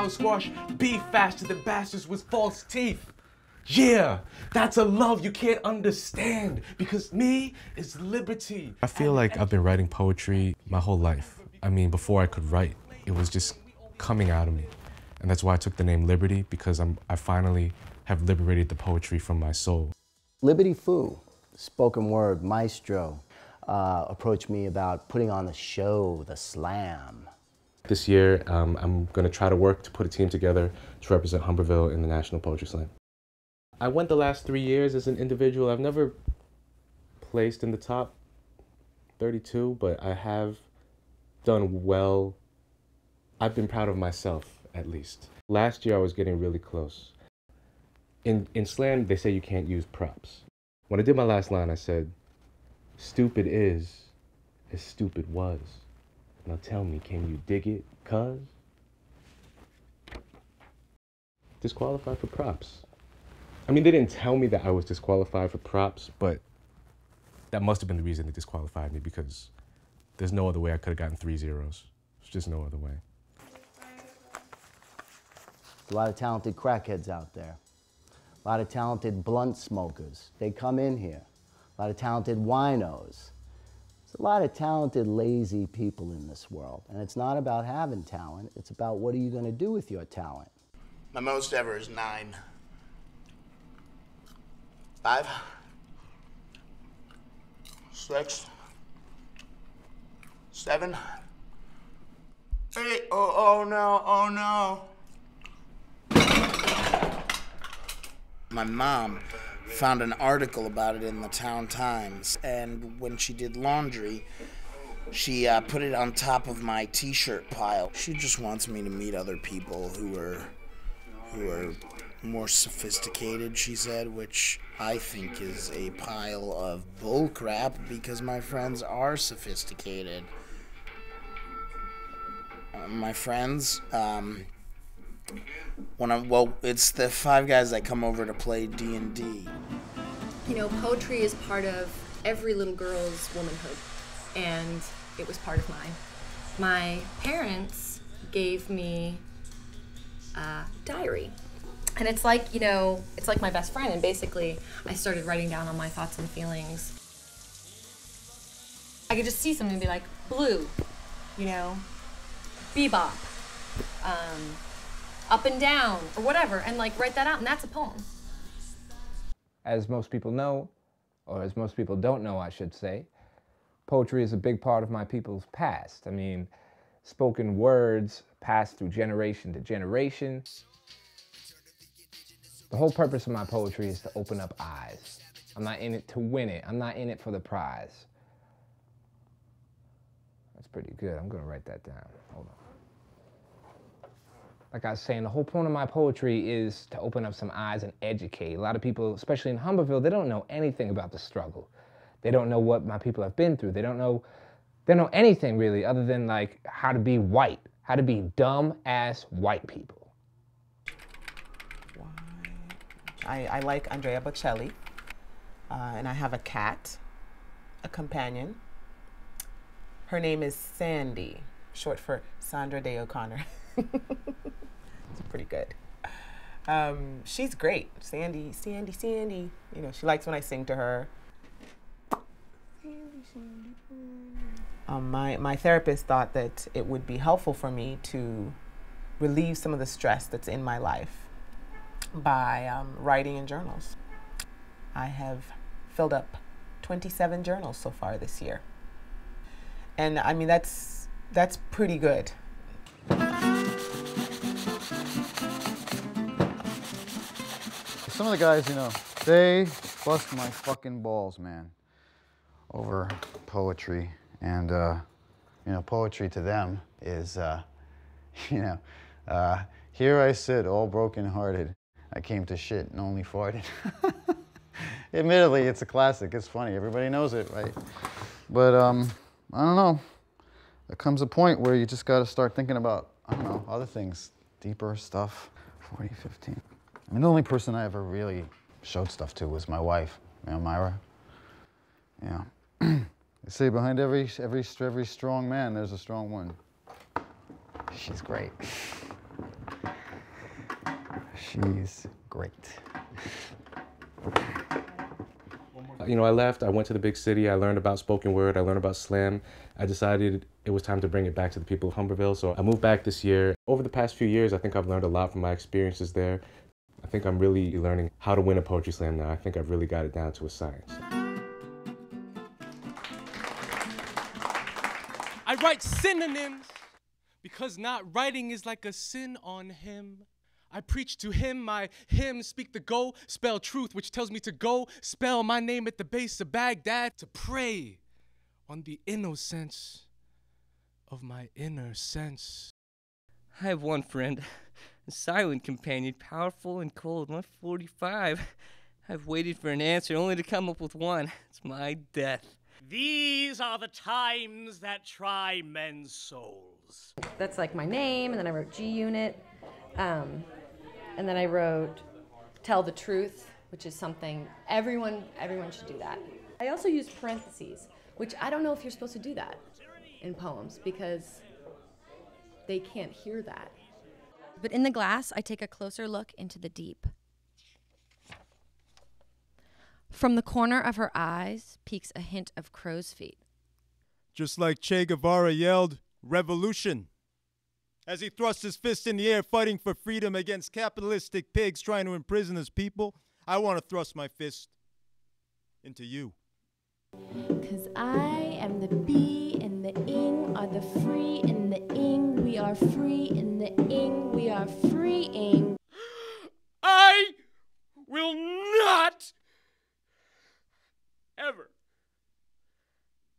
I'll squash beef faster than bastards with false teeth. Yeah, that's a love you can't understand, because me is liberty. I feel like I've been writing poetry my whole life. I mean, before I could write, it was just coming out of me. And that's why I took the name Liberty, because I finally have liberated the poetry from my soul. Liberty Fu, spoken word maestro, approached me about putting on the show, the slam. This year, I'm gonna try to work to put a team together to represent Humberville in the National Poetry Slam. I went the last 3 years as an individual. I've never placed in the top 32, but I have done well. I've been proud of myself, at least. Last year, I was getting really close. In slam, they say you can't use props. When I did my last line, I said, "Stupid is as stupid was. Now tell me, can you dig it, cuz?" Disqualified for props. I mean, they didn't tell me that I was disqualified for props, but that must have been the reason they disqualified me, because there's no other way I could have gotten 3 zeros. There's just no other way. A lot of talented crackheads out there. A lot of talented blunt smokers. They come in here. A lot of talented winos. There's a lot of talented, lazy people in this world. And it's not about having talent. It's about what are you going to do with your talent. My most ever is 9. 5. 6. 7. 8. Oh no, oh no. My mom found an article about it in the Town Times, and when she did laundry, she put it on top of my t-shirt pile. She just wants me to meet other people who are more sophisticated, she said, which I think is a pile of bullcrap, because my friends are sophisticated. My friends, it's the 5 guys that come over to play D&D. You know, poetry is part of every little girl's womanhood, and it was part of mine. My parents gave me a diary. And it's like, you know, it's like my best friend, and basically I started writing down all my thoughts and feelings. I could just see something and be like, blue, you know, bebop, up and down, or whatever, and like write that out, and that's a poem. As most people know, or as most people don't know, I should say, poetry is a big part of my people's past. I mean, spoken words pass through generation to generation. The whole purpose of my poetry is to open up eyes. I'm not in it to win it. I'm not in it for the prize. That's pretty good. I'm gonna write that down. Hold on. Like I was saying, the whole point of my poetry is to open up some eyes and educate. A lot of people, especially in Humberville, they don't know anything about the struggle. They don't know what my people have been through. They don't know anything really, other than like how to be white, how to be dumb-ass white people. I like Andrea Bocelli, and I have a cat, a companion. Her name is Sandy, short for Sandra Day O'Connor. It's pretty good. She's great. Sandy, Sandy, Sandy. You know, she likes when I sing to her. My therapist thought that it would be helpful for me to relieve some of the stress that's in my life by writing in journals. I have filled up 27 journals so far this year. And I mean, that's pretty good. Some of the guys, you know, they bust my fucking balls, man, over poetry. And, you know, poetry to them is, you know, here I sit all broken-hearted. I came to shit and only farted. Admittedly, it's a classic. It's funny. Everybody knows it, right? But, I don't know. There comes a point where you just got to start thinking about, I don't know, other things, deeper stuff. 40, 15. I mean, the only person I ever really showed stuff to was my wife, you know, Myra. Yeah. They say behind every strong man, there's a strong one. She's great. She's great. You know, I left, I went to the big city, I learned about spoken word, I learned about slam. I decided it was time to bring it back to the people of Humberville, so I moved back this year. Over the past few years, I think I've learned a lot from my experiences there. I think I'm really learning how to win a poetry slam now. I think I've really got it down to a science. I write synonyms because not writing is like a sin on him. I preach to him, my hymns speak the go, spell truth, which tells me to go, spell my name at the base of Baghdad, to pray on the innocence of my inner sense. I have one friend, a silent companion, powerful and cold, 145. I've waited for an answer only to come up with one. It's my death. These are the times that try men's souls. That's like my name, and then I wrote G Unit. And then I wrote Tell the Truth, which is something everyone should do that. I also used parentheses, which I don't know if you're supposed to do that in poems because they can't hear that. But in the glass, I take a closer look into the deep. From the corner of her eyes peeks a hint of crow's feet. Just like Che Guevara yelled, "Revolution," as he thrust his fist in the air fighting for freedom against capitalistic pigs trying to imprison his people, I want to thrust my fist into you. 'Cause I am the bee and the ing are the free and the ing. We are free and the ing. We are freeing. I will not ever,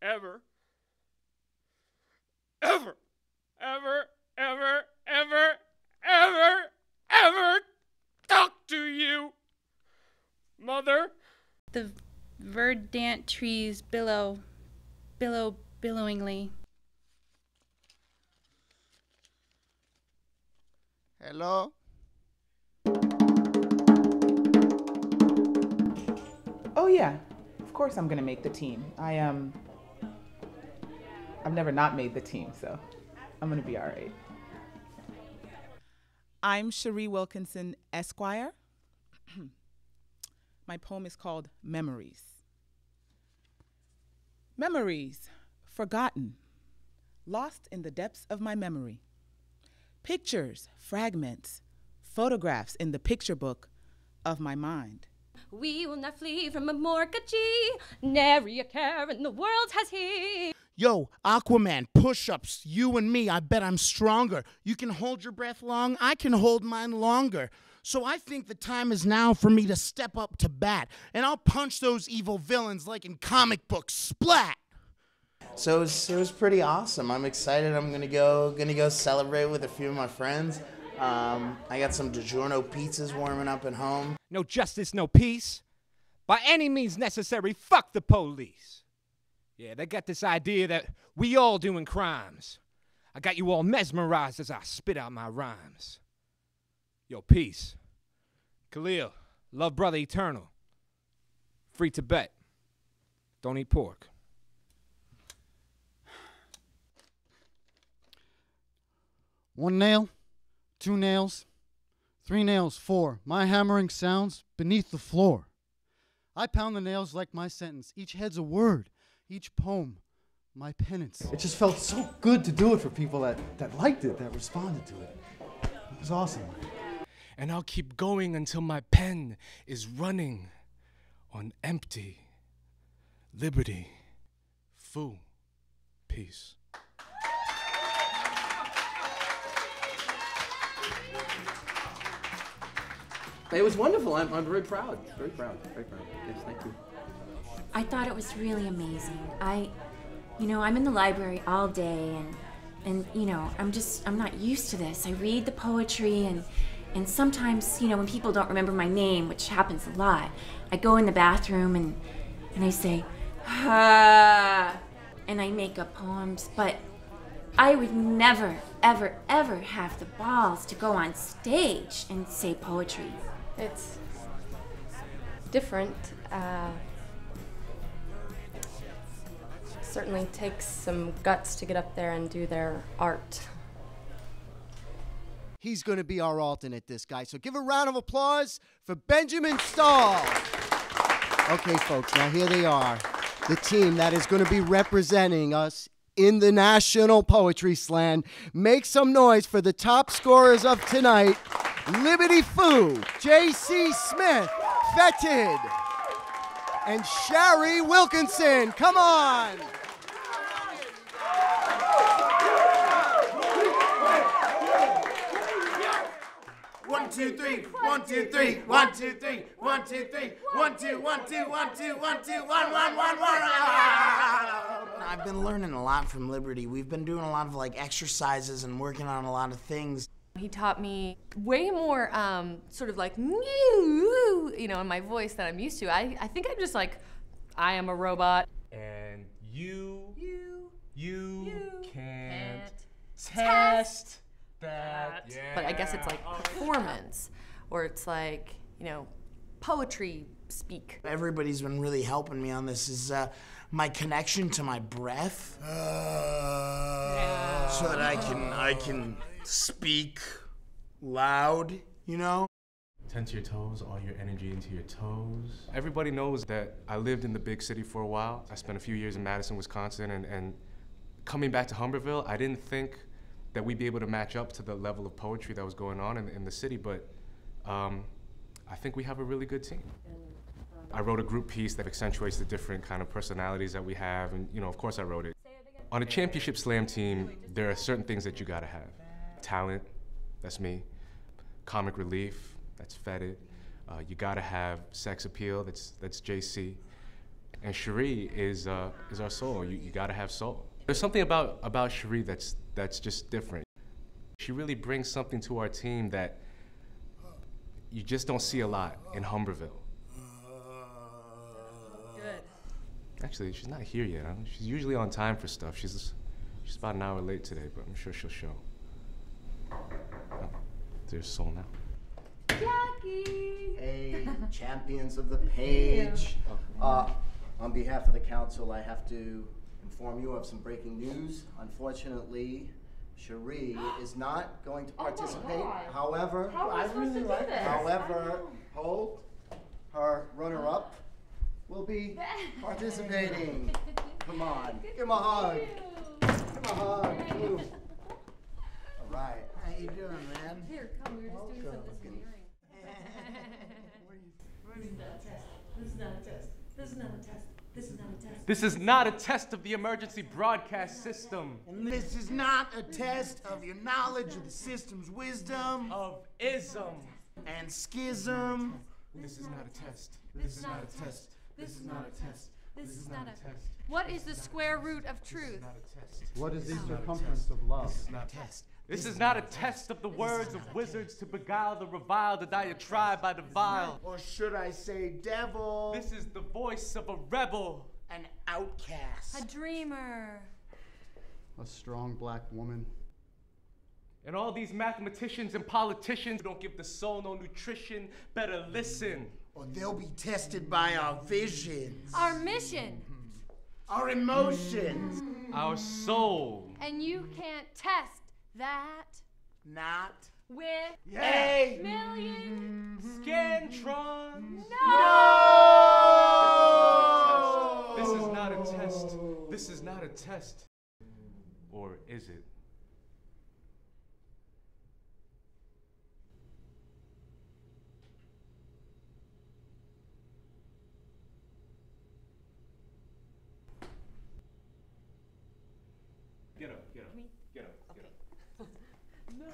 ever, ever, ever, ever, ever, ever, ever talk to you, mother. The verdant trees billow billowingly. Hello? Oh yeah, of course I'm gonna make the team. I've never not made the team, so I'm gonna be all right. I'm Cherie Wilkinson, Esquire. My poem is called Memories. Memories, forgotten, lost in the depths of my memory. Pictures, fragments, photographs in the picture book of my mind. We will not flee from a mortgagee, nary a care in the world has he. Yo, Aquaman, push-ups, you and me, I bet I'm stronger. You can hold your breath long, I can hold mine longer. So I think the time is now for me to step up to bat, and I'll punch those evil villains like in comic books, splat! So it was pretty awesome. I'm excited. I'm gonna go celebrate with a few of my friends. I got some DiGiorno pizzas warming up at home. No justice, no peace. By any means necessary, fuck the police. Yeah, they got this idea that we all doing crimes. I got you all mesmerized as I spit out my rhymes. Yo, peace. Khalil, love brother eternal. Free Tibet. Don't eat pork. One nail, two nails, three nails, four. My hammering sounds beneath the floor. I pound the nails like my sentence. Each head's a word, each poem, my penance. It just felt so good to do it for people that liked it, that responded to it. It was awesome. And I'll keep going until my pen is running on empty. Liberty, foo, peace. It was wonderful. I'm very proud. Very proud. Very proud. Yes, thank you. I thought it was really amazing. I'm in the library all day and I'm not used to this. I read the poetry and sometimes, when people don't remember my name, which happens a lot, I go in the bathroom and I say, ah, and I make up poems, but I would never, ever, ever have the balls to go on stage and say poetry. It's different. Certainly takes some guts to get up there and do their art. He's going to be our alternate, this guy. So give a round of applause for Benjamin Stahl. Okay, folks, now here they are. The team that is going to be representing us in the National Poetry Slam. Make some noise for the top scorers of tonight. Liberty Fu, J.C. Smith, Fetid, and Shari Wilkinson. Come on. One, two, three, 1, 2, 3, 1, 2, 3, 1, 2, 3, 1, 2, 1, 2, 1, 2, 1, 2, 1, 1, 1, 1. I've been learning a lot from Liberty. We've been doing a lot of like exercises and working on a lot of things. He taught me way more sort of like, you know, in my voice that I'm used to. I think I'm just like, I am a robot. And you can't test that. Yeah. But I guess it's like performance, or it's like, you know, poetry speak. Everybody's been really helping me on this is my connection to my breath, so that I can speak loud, you know? Tend to your toes, all your energy into your toes. Everybody knows that I lived in the big city for a while. I spent a few years in Madison, Wisconsin, and coming back to Humberville, I didn't think that we'd be able to match up to the level of poetry that was going on in the city, but I think we have a really good team. I wrote a group piece that accentuates the different kind of personalities that we have, and you know, of course I wrote it. On a championship slam team, there are certain things that you gotta have. Talent, that's me. Comic relief, that's Fetid. You gotta have sex appeal, that's JC. And Cherie is our soul. You gotta have soul. There's something about Cherie that's just different. She really brings something to our team that you just don't see a lot in Humberville. Good. Actually, she's not here yet. She's usually on time for stuff. She's about an hour late today, but I'm sure she'll show. Oh, there's soul now. Jackie! Hey, champions of the page. On behalf of the council, I have to inform you of some breaking news. Unfortunately, Cherie is not going to participate. However, Holt, her runner-up, will be participating. Come on, give him a hug. Give him a hug. Ooh. All right. How you doing, man? Here, come, we were just doing some disappearing. This is not a test. This is not a test. This is not a test. This is not a test. This is not a test of the emergency broadcast system. And this is not a test of your knowledge of the system's wisdom. Of ism. And schism. This is not a test. This is not a test. This is not a test. This is not a test. What is the square root of truth? What is the circumference of love? This is not a test. This is not a test of the words of wizards to beguile the reviled, the diatribe by the vile. Or should I say devil? This is the voice of a rebel. An outcast. A dreamer. A strong black woman. And all these mathematicians and politicians don't give the soul no nutrition. Better listen. Or they'll be tested by our visions. Our mission. Our emotions. Our soul. And you can't test that. Not. With a million scantrons. No! This is not a test. This is not a test. Or is it? Get up, get up, get up, get up. No.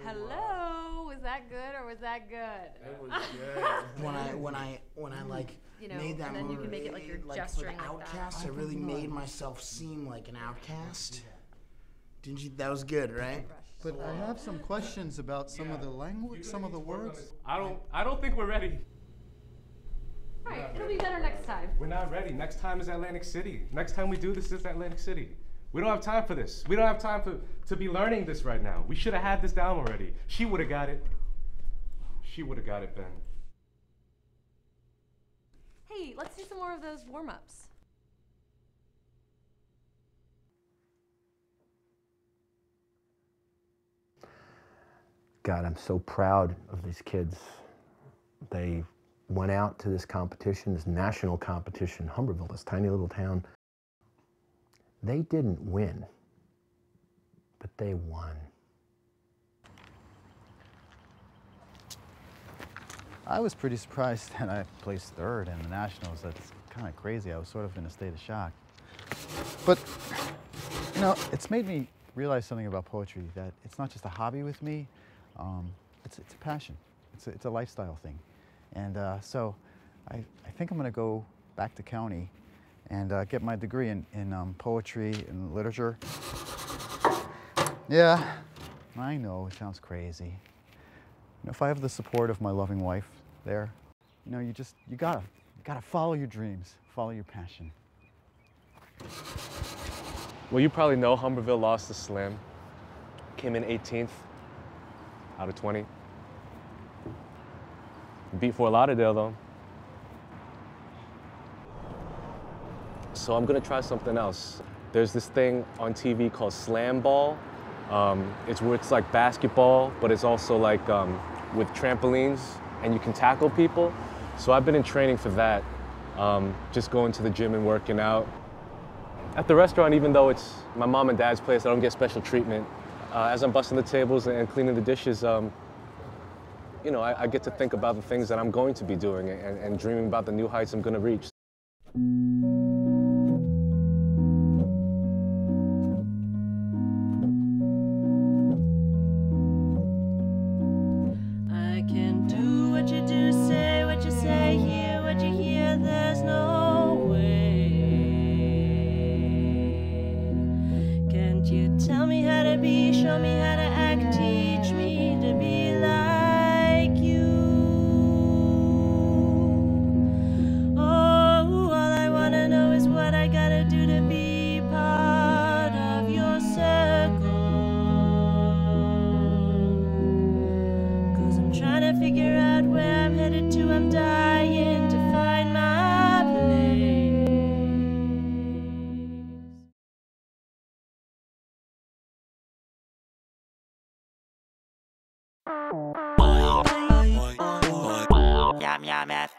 Hello. Was that good or was that good? That was good. when I like You know, made that and then movie, you can make it like you're for gesturing the like that. outcast, I really made myself seem like an outcast. Didn't you? That was good, right? But I have some questions about some of the language, some of the words. I don't think we're ready. All right, it'll be better next time. We're not ready. Next time is Atlantic City. Next time we do this is Atlantic City. We don't have time for this. We don't have time to be learning this right now. We should have had this down already. She would have got it. She would have got it, Ben. Hey, let's do some more of those warm-ups. God, I'm so proud of these kids. They went out to this competition, this national competition, Humberville, this tiny little town. They didn't win, but they won. I was pretty surprised that I placed third in the nationals. That's kind of crazy. I was sort of in a state of shock. But, you know, it's made me realize something about poetry, that it's not just a hobby with me, it's a passion. It's a lifestyle thing. And so I think I'm going to go back to county and get my degree in poetry and literature. Yeah, I know, it sounds crazy. You know, if I have the support of my loving wife there, you know, you gotta follow your dreams, follow your passion. Well, you probably know Humberville lost the slam. Came in 18th out of 20. Beat Fort Lauderdale, though. So I'm gonna try something else. There's this thing on TV called slam ball. It's where it's like basketball, but it's also like with trampolines, and you can tackle people. So I've been in training for that, just going to the gym and working out. At the restaurant, even though it's my mom and dad's place, I don't get special treatment. As I'm busting the tables and cleaning the dishes, you know, I get to think about the things that I'm going to be doing and dreaming about the new heights I'm gonna reach. I can do what you do, say what you say, hear what you hear, there's no way. Can't you tell me how to be, show me how to act, teach me to be like you? Oh, all I wanna know is what I gotta do to be part of your circle. Trying to figure out where I'm headed to, I'm dying to find my place. YOMYOMF.